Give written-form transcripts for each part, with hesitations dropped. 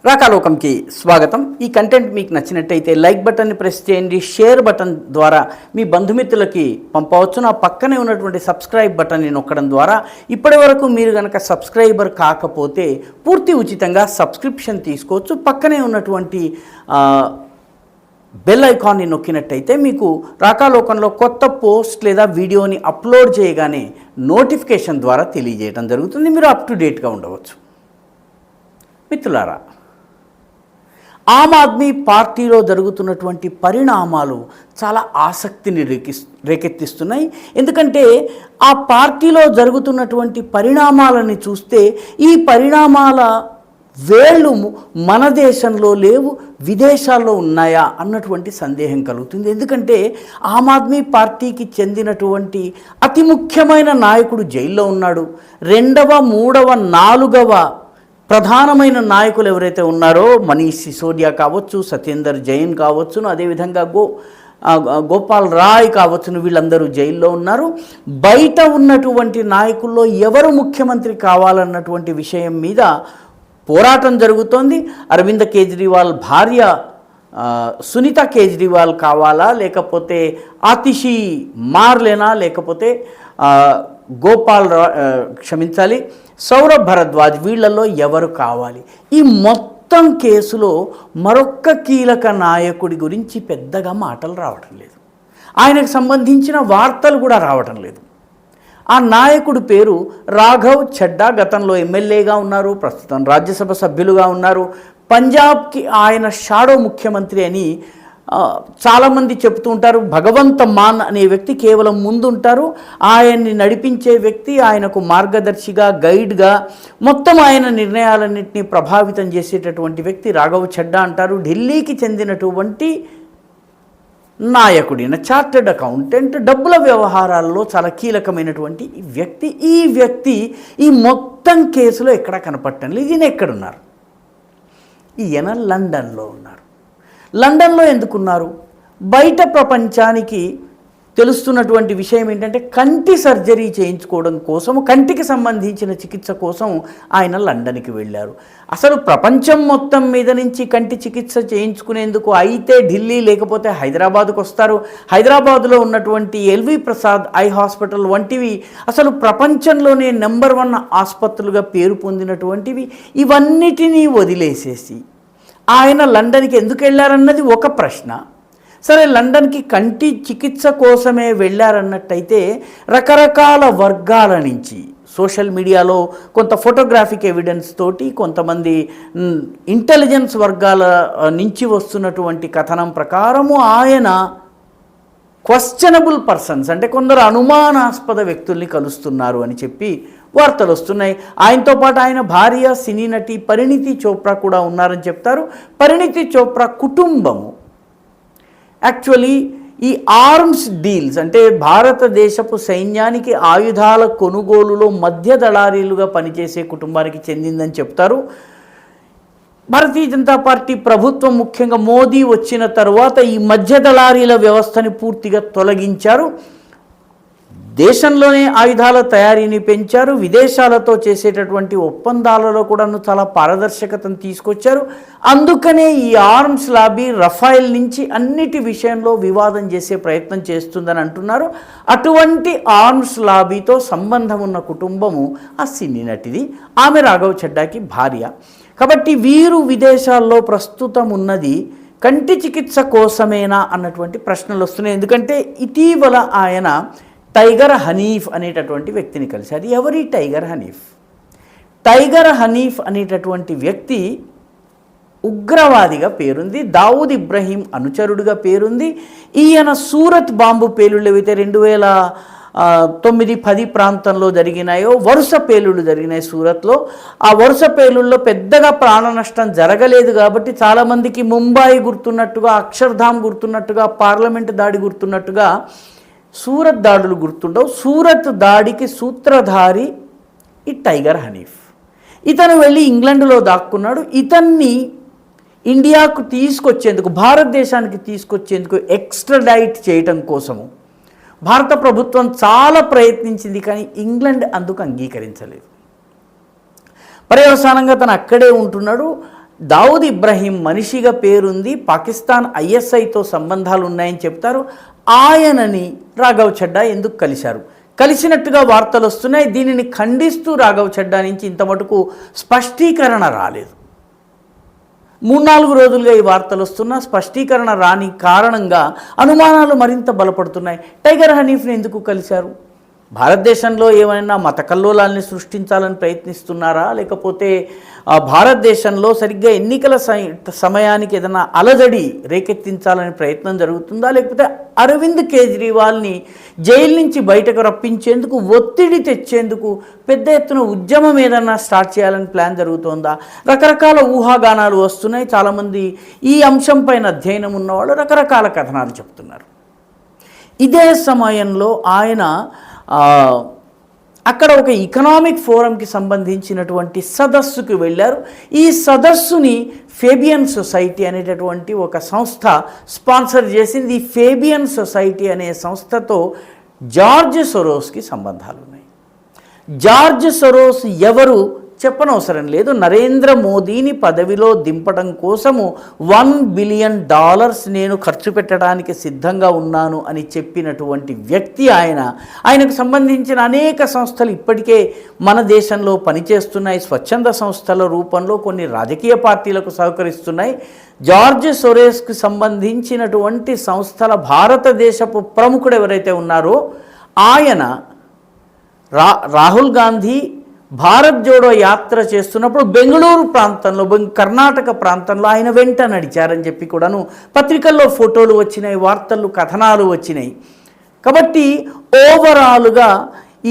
రాకాలోకంకి స్వాగతం. ఈ కంటెంట్ మీకు నచ్చినట్టయితే లైక్ బటన్ని ప్రెస్ చేయండి, షేర్ బటన్ ద్వారా మీ బంధుమిత్రులకి పంపవచ్చు. నా పక్కనే ఉన్నటువంటి సబ్స్క్రైబ్ బటన్ని నొక్కడం ద్వారా ఇప్పటి వరకు మీరు కనుక సబ్స్క్రైబర్ కాకపోతే పూర్తి ఉచితంగా సబ్స్క్రిప్షన్ తీసుకోవచ్చు. పక్కనే ఉన్నటువంటి బెల్ ఐకాన్ని నొక్కినట్టయితే మీకు రాకాలోకంలో కొత్త పోస్ట్ లేదా వీడియోని అప్లోడ్ చేయగానే నోటిఫికేషన్ ద్వారా తెలియజేయడం జరుగుతుంది. మీరు అప్ టు డేట్గా ఉండవచ్చు. మిత్రులారా, ఆమ్ ఆద్మీ పార్టీలో జరుగుతున్నటువంటి పరిణామాలు చాలా ఆసక్తిని రేకెత్తిస్తున్నాయి. ఎందుకంటే ఆ పార్టీలో జరుగుతున్నటువంటి పరిణామాలని చూస్తే ఈ పరిణామాల వేళ్ళు మన దేశంలో లేవు, విదేశాల్లో ఉన్నాయా అన్నటువంటి సందేహం కలుగుతుంది. ఎందుకంటే ఆమ్ ఆద్మీ పార్టీకి చెందినటువంటి అతి ముఖ్యమైన నాయకుడు జైల్లో ఉన్నాడు. రెండవ, మూడవ, నాలుగవ ప్రధానమైన నాయకులు ఎవరైతే ఉన్నారో మనీష్ సిసోడియా కావచ్చు, సత్యేందర్ జైన్ కావచ్చును, అదేవిధంగా గోపాల్ రాయ్ కావచ్చును, వీళ్ళందరూ జైల్లో ఉన్నారు. బయట ఉన్నటువంటి నాయకుల్లో ఎవరు ముఖ్యమంత్రి కావాలన్నటువంటి విషయం మీద పోరాటం జరుగుతోంది. అరవింద్ కేజ్రీవాల్ భార్య సునీత కేజ్రీవాల్ కావాలా, లేకపోతే ఆతిషి మార్లేనా, లేకపోతే సౌరభ్ భరద్వాజ్, వీళ్ళల్లో ఎవరు కావాలి? ఈ మొత్తం కేసులో మరొక్క కీలక నాయకుడి గురించి పెద్దగా మాటలు రావటం లేదు, ఆయనకు సంబంధించిన వార్తలు కూడా రావటం లేదు. ఆ నాయకుడి పేరు రాఘవ్ చడ్డా. గతంలో ఎమ్మెల్యేగా ఉన్నారు, ప్రస్తుతం రాజ్యసభ సభ్యులుగా ఉన్నారు. పంజాబ్కి ఆయన షాడో ముఖ్యమంత్రి అని చాలామంది చెప్తూ ఉంటారు. భగవంత్ మాన్ అనే వ్యక్తి కేవలం ముందుంటారు, ఆయన్ని నడిపించే వ్యక్తి, ఆయనకు మార్గదర్శిగా, గైడ్గా, మొత్తం ఆయన నిర్ణయాలన్నింటినీ ప్రభావితం చేసేటటువంటి వ్యక్తి రాఘవ్ చడ్డా అంటారు. ఢిల్లీకి చెందినటువంటి నాయకుడిన చార్టెడ్ అకౌంటెంట్, డబ్బుల వ్యవహారాల్లో చాలా కీలకమైనటువంటి వ్యక్తి. ఈ వ్యక్తి ఈ మొత్తం కేసులో ఎక్కడా కనపడటం లేదు. ఈయన ఎక్కడున్నారు? ఈయన లండన్లో ఉన్నారు. లండన్లో ఎందుకున్నారు? బయట ప్రపంచానికి తెలుస్తున్నటువంటి విషయం ఏంటంటే కంటి సర్జరీ చేయించుకోవడం కోసము, కంటికి సంబంధించిన చికిత్స కోసం ఆయన లండన్కి వెళ్ళారు. అసలు ప్రపంచం మొత్తం మీద నుంచి కంటి చికిత్స చేయించుకునేందుకు అయితే ఢిల్లీ లేకపోతే హైదరాబాద్కు వస్తారు. హైదరాబాదులో ఉన్నటువంటి ఎల్వి ప్రసాద్ ఐ హాస్పిటల్ వంటివి అసలు ప్రపంచంలోనే నెంబర్ 1 ఆసుపత్రులుగా పేరు పొందినటువంటివి. ఇవన్నిటినీ వదిలేసేసి ఆయన లండన్కి ఎందుకు వెళ్ళారన్నది ఒక ప్రశ్న. సరే, లండన్కి కంటి చికిత్స కోసమే వెళ్ళారన్నట్టయితే రకరకాల వర్గాల నుంచి, సోషల్ మీడియాలో కొంత ఫోటోగ్రాఫిక్ ఎవిడెన్స్ తోటి, కొంతమంది ఇంటెలిజెన్స్ వర్గాల నుంచి వస్తున్నటువంటి కథనం ప్రకారము ఆయన క్వశ్చనబుల్ పర్సన్స్, అంటే కొందరు అనుమానాస్పద వ్యక్తుల్ని కలుస్తున్నారు అని చెప్పి వార్తలు వస్తున్నాయి. ఆయనతో పాటు ఆయన భార్య సినీ నటి పరిణీతి చోప్రా కూడా ఉన్నారని చెప్తారు. పరిణీతి చోప్రా కుటుంబము యాక్చువల్లీ ఈ ఆర్మ్స్ డీల్స్, అంటే భారతదేశపు సైన్యానికి ఆయుధాల కొనుగోలులో మధ్య దళారీలుగా పనిచేసే కుటుంబానికి చెందిందని చెప్తారు. భారతీయ జనతా పార్టీ ప్రభుత్వం, ముఖ్యంగా మోదీ వచ్చిన తర్వాత ఈ మధ్య దళారీల వ్యవస్థని పూర్తిగా తొలగించారు. దేశంలోనే ఆయుధాల తయారీని పెంచారు. విదేశాలతో చేసేటటువంటి ఒప్పందాలలో కూడా చాలా పారదర్శకతను తీసుకొచ్చారు. అందుకనే ఈ ఆర్మ్స్ లాబీ రఫైల్ నుంచి అన్నిటి విషయంలో వివాదం చేసే ప్రయత్నం చేస్తుందని అంటున్నారు. అటువంటి ఆర్మ్స్ లాబీతో సంబంధం ఉన్న కుటుంబము ఆ సినీ నటిది. ఆమె రాఘవ్ చడ్డాకి భార్య. కాబట్టి వీరు విదేశాల్లో ప్రస్తుతం ఉన్నది కంటి చికిత్స కోసమేనా అన్నటువంటి ప్రశ్నలు వస్తున్నాయి. ఎందుకంటే ఇటీవల ఆయన టైగర్ హనీఫ్ అనేటటువంటి వ్యక్తిని కలిశారు. ఎవరి టైగర్ హనీఫ్? టైగర్ హనీఫ్ అనేటటువంటి వ్యక్తి ఉగ్రవాదిగా పేరుంది, దావూద్ ఇబ్రహీం అనుచరుడిగా పేరుంది. ఈయన సూరత్ బాంబు పేలుళ్ళు ఏవైతే 2009-10 ప్రాంతంలో జరిగినాయో, వరుస పేలుళ్ళు జరిగినాయి సూరత్లో. ఆ వరుస పేలుళ్ళలో పెద్దగా ప్రాణ నష్టం జరగలేదు కాబట్టి చాలామందికి ముంబాయి గుర్తున్నట్టుగా, అక్షర్ధామ్ గుర్తున్నట్టుగా, పార్లమెంట్ దాడి గుర్తున్నట్టుగా సూరత్ దాడులు గుర్తుండవు. సూరత్ దాడికి సూత్రధారి ఈ టైగర్ హనీఫ్. ఇతను వెళ్ళి ఇంగ్లాండ్లో దాక్కున్నాడు. ఇతన్ని ఇండియాకు తీసుకొచ్చేందుకు, భారతదేశానికి తీసుకొచ్చేందుకు ఎక్స్ట్రాడైట్ చేయటం కోసము భారత ప్రభుత్వం చాలా ప్రయత్నించింది, కానీ ఇంగ్లాండ్ అందుకు అంగీకరించలేదు. పర్యవసానంగా తను అక్కడే ఉంటున్నాడు. దావుద్ ఇబ్రహీం మనిషిగా పేరుంది, పాకిస్తాన్ ISIతో సంబంధాలు ఉన్నాయని చెప్తారు. ఆయనని రాఘవ్ చడ్డా ఎందుకు కలిశారు? కలిసినట్టుగా వార్తలు వస్తున్నాయి. దీనిని ఖండిస్తూ రాఘవ్ చడ్డా నుంచి ఇంత మటుకు స్పష్టీకరణ రాలేదు. 3-4 రోజులుగా ఈ వార్తలు వస్తున్నా స్పష్టీకరణ రాని కారణంగా అనుమానాలు మరింత బలపడుతున్నాయి. టైగర్ హనీఫ్ని ఎందుకు కలిశారు? భారతదేశంలో ఏమైనా మత కల్లోలాల్ని సృష్టించాలని ప్రయత్నిస్తున్నారా, లేకపోతే భారతదేశంలో సరిగ్గా ఎన్నికల సమయానికి ఏదైనా అలజడి రేకెత్తించాలని ప్రయత్నం జరుగుతుందా, లేకపోతే అరవింద్ కేజ్రీవాల్ని జైలు నుంచి బయటకు రప్పించేందుకు, ఒత్తిడి తెచ్చేందుకు పెద్ద ఎత్తున ఉద్యమం ఏదన్నా స్టార్ట్ చేయాలని ప్లాన్ జరుగుతోందా? రకరకాల ఊహాగానాలు వస్తున్నాయి. చాలామంది ఈ అంశంపైన అధ్యయనం ఉన్నవాళ్ళు రకరకాల కథనాలు చెప్తున్నారు. ఇదే సమయంలో ఆయన అక్కడ ఒక ఎకనామిక్ ఫోరంకి సంబంధించినటువంటి సదస్సుకు వెళ్ళారు. ఈ సదస్సుని ఫేబియన్ సొసైటీ అనేటటువంటి ఒక సంస్థ స్పాన్సర్ చేసింది. ఈ ఫేబియన్ సొసైటీ అనే సంస్థతో జార్జ్ సొరోస్కి సంబంధాలు ఉన్నాయి. జార్జ్ సొరోస్ ఎవరు చెప్పనవసరం లేదు. నరేంద్ర మోదీని పదవిలో దింపడం కోసము $1 బిలియన్ నేను ఖర్చు పెట్టడానికి సిద్ధంగా ఉన్నాను అని చెప్పినటువంటి వ్యక్తి ఆయన. ఆయనకు సంబంధించిన అనేక సంస్థలు ఇప్పటికే మన దేశంలో పనిచేస్తున్నాయి. స్వచ్ఛంద సంస్థల రూపంలో కొన్ని రాజకీయ పార్టీలకు సహకరిస్తున్నాయి. జార్జ్ సొరోస్కు సంబంధించినటువంటి సంస్థల భారతదేశపు ప్రముఖుడు ఎవరైతే ఉన్నారో ఆయన రాహుల్ గాంధీ భారత్ జోడో యాత్ర చేస్తున్నప్పుడు బెంగళూరు ప్రాంతంలో, కర్ణాటక ప్రాంతంలో ఆయన వెంట నడిచారని చెప్పి కూడాను పత్రికల్లో ఫోటోలు వచ్చినాయి, వార్తలు కథనాలు వచ్చినాయి. కాబట్టి ఓవరాల్గా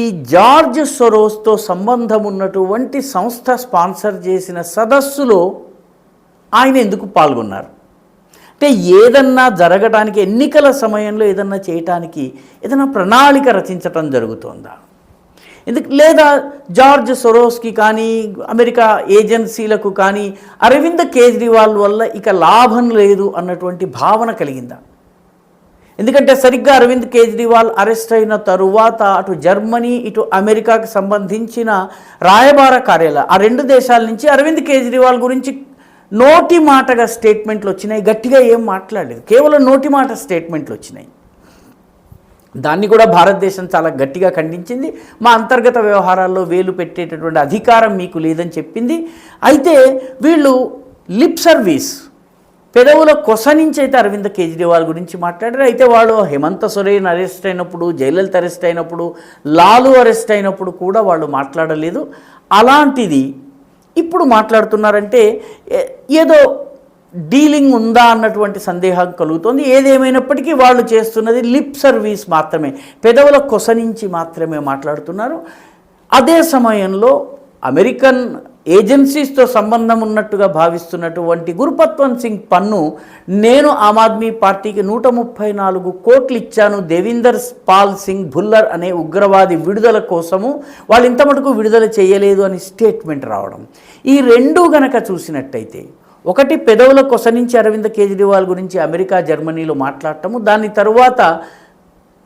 ఈ జార్జ్ సొరోస్తో సంబంధం ఉన్నటువంటి సంస్థ స్పాన్సర్ చేసిన సదస్సులో ఆయన ఎందుకు పాల్గొన్నారు? అంటే ఏదన్నా జరగడానికి, ఎన్నికల సమయంలో ఏదన్నా చేయటానికి ఏదైనా ప్రణాళిక రచించటం జరుగుతోందా? లేదా జార్జ్ సొరోస్కి కానీ అమెరికా ఏజెన్సీలకు కానీ అరవింద్ కేజ్రీవాల్ వల్ల ఇక లాభం లేదు అన్నటువంటి భావన కలిగిందా? ఎందుకంటే సరిగ్గా అరవింద్ కేజ్రీవాల్ అరెస్ట్ అయిన తరువాత అటు జర్మనీ ఇటు అమెరికాకు సంబంధించిన రాయబార కార్యాలయం, ఆ 2 దేశాల నుంచి అరవింద్ కేజ్రీవాల్ గురించి నోటి మాటగా స్టేట్మెంట్లు వచ్చినాయి. గట్టిగా ఏం మాట్లాడలేదు, కేవలం నోటి మాట స్టేట్మెంట్లు వచ్చినాయి. దాన్ని కూడా భారతదేశం చాలా గట్టిగా ఖండించింది. మా అంతర్గత వ్యవహారాల్లో వేలు పెట్టేటటువంటి అధికారం మీకు లేదని చెప్పింది. అయితే వీళ్ళు లిప్ సర్వీస్, పెదవుల కొస నుంచి అయితే అరవింద్ కేజ్రీవాల్ గురించి మాట్లాడారు. అయితే వాళ్ళు హేమంత్ సోరెన్ అరెస్ట్ అయినప్పుడు, జయలలిత అరెస్ట్ అయినప్పుడు, లాలు అరెస్ట్ అయినప్పుడు కూడా వాళ్ళు మాట్లాడలేదు. అలాంటిది ఇప్పుడు మాట్లాడుతున్నారంటే ఏదో డీలింగ్ ఉందా అన్నటువంటి సందేహం కలుగుతోంది. ఏదేమైనప్పటికీ వాళ్ళు చేస్తున్నది లిప్ సర్వీస్ మాత్రమే, పెదవుల కొస నుంచి మాత్రమే మాట్లాడుతున్నారు. అదే సమయంలో అమెరికన్ ఏజెన్సీస్తో సంబంధం ఉన్నట్టుగా భావిస్తున్నటువంటి గురుపత్వంత్ సింగ్ పన్ను, నేను ఆమ్ ఆద్మీ పార్టీకి 134 కోట్లు ఇచ్చాను దేవిందర్ పాల్ సింగ్ భుల్లర్ అనే ఉగ్రవాది విడుదల కోసము, వాళ్ళు ఇంత మటుకు విడుదల చేయలేదు అని స్టేట్మెంట్ రావడం. ఈ 2 గనక చూసినట్టయితే, ఒకటి పెదవుల కొస నుంచి అరవింద్ కేజ్రీవాల్ గురించి అమెరికా జర్మనీలో మాట్లాడటము, దాని తరువాత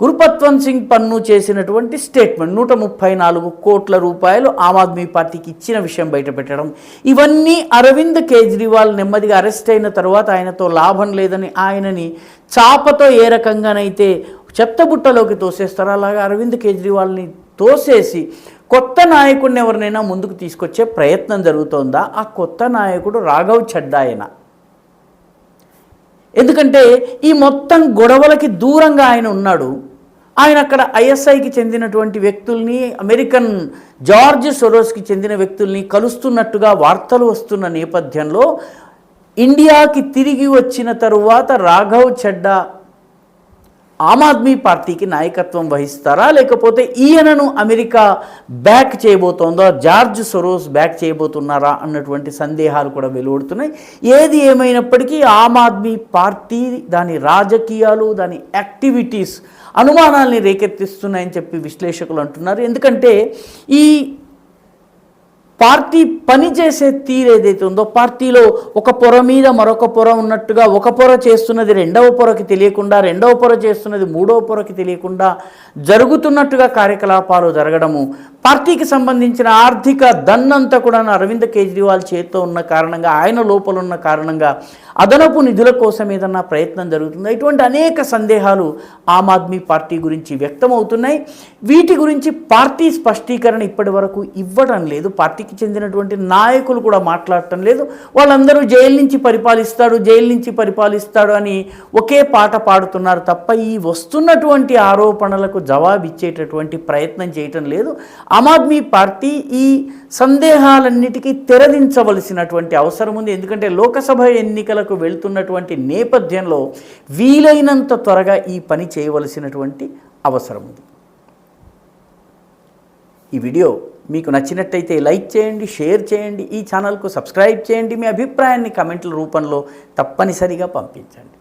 గురుపత్వంత్ సింగ్ పన్ను చేసినటువంటి స్టేట్మెంట్ 134 కోట్ల రూపాయలు ఆమ్ ఆద్మీ పార్టీకి ఇచ్చిన విషయం బయటపెట్టడం, ఇవన్నీ అరవింద్ కేజ్రీవాల్ నెమ్మదిగా అరెస్ట్ అయిన తర్వాత ఆయనతో లాభం లేదని ఆయనని చాపతో ఏ రకంగానైతే చెత్తబుట్టలోకి తోసేస్తారో అలాగా అరవింద్ కేజ్రీవాల్ని తోసేసి కొత్త నాయకుడిని ఎవరినైనా ముందుకు తీసుకొచ్చే ప్రయత్నం జరుగుతోందా? ఆ కొత్త నాయకుడు రాఘవ్ చడ్డాయేనా? ఎందుకంటే ఈ మొత్తం గొడవలకి దూరంగా ఆయన ఉన్నాడు. ఆయన అక్కడ ISIకి చెందినటువంటి వ్యక్తుల్ని, అమెరికన్ జార్జ్ సొరోస్కి చెందిన వ్యక్తుల్ని కలుస్తున్నట్టుగా వార్తలు వస్తున్న నేపథ్యంలో ఇండియాకి తిరిగి వచ్చిన తరువాత రాఘవ్ చడ్డా ఆమ్ ఆద్మీ పార్టీకి నాయకత్వం వహిస్తారా, లేకపోతే ఈయనను అమెరికా బ్యాక్ చేయబోతోందా, జార్జ్ సొరోస్ బ్యాక్ చేయబోతున్నారా అన్నటువంటి సందేహాలు కూడా వెలువడుతున్నాయి. ఏది ఏమైనప్పటికీ ఆమ్ ఆద్మీ పార్టీ దాని రాజకీయాలు, దాని యాక్టివిటీస్ అనుమానాల్ని రేకెత్తిస్తున్నాయని చెప్పి విశ్లేషకులు అంటున్నారు. ఎందుకంటే ఈ పార్టీ పనిచేసే తీరు ఏదైతే ఉందో, పార్టీలో ఒక పొర మీద మరొక పొర ఉన్నట్టుగా, ఒక పొర చేస్తున్నది రెండవ పొరకి తెలియకుండా, రెండవ పొర చేస్తున్నది మూడవ పొరకి తెలియకుండా జరుగుతున్నట్టుగా కార్యకలాపాలు జరగడము, పార్టీకి సంబంధించిన ఆర్థిక దన్నంతా కూడా అరవింద్ కేజ్రీవాల్ చేతితో ఉన్న కారణంగా, ఆయన లోపల ఉన్న కారణంగా అదనపు నిధుల కోసం ఏదన్నా ప్రయత్నం జరుగుతుంది. ఇటువంటి అనేక సందేహాలు ఆమ్ ఆద్మీ పార్టీ గురించి వ్యక్తమవుతున్నాయి. వీటి గురించి పార్టీ స్పష్టీకరణ ఇప్పటి వరకు ఇవ్వడం లేదు. పార్టీకి చెందినటువంటి నాయకులు కూడా మాట్లాడటం లేదు. వాళ్ళందరూ జైలు నుంచి పరిపాలిస్తాడు అని ఒకే పాట పాడుతున్నారు తప్ప ఈ వస్తున్నటువంటి ఆరోపణలకు జవాబిచ్చేటటువంటి ప్రయత్నం చేయటం లేదు. ఆమ్ ఆద్మీ పార్టీ ఈ సందేహాలన్నిటికీ తెరదించవలసినటువంటి అవసరం ఉంది. ఎందుకంటే లోకసభ ఎన్నికలకు వెళ్తున్నటువంటి నేపథ్యంలో వీలైనంత త్వరగా ఈ పని చేయవలసినటువంటి అవసరం ఉంది. ఈ వీడియో మీకు నచ్చినట్టయితే లైక్ చేయండి, షేర్ చేయండి, ఈ ఛానల్కు సబ్స్క్రైబ్ చేయండి. మీ అభిప్రాయాన్ని కమెంట్ల రూపంలో తప్పనిసరిగా పంపించండి.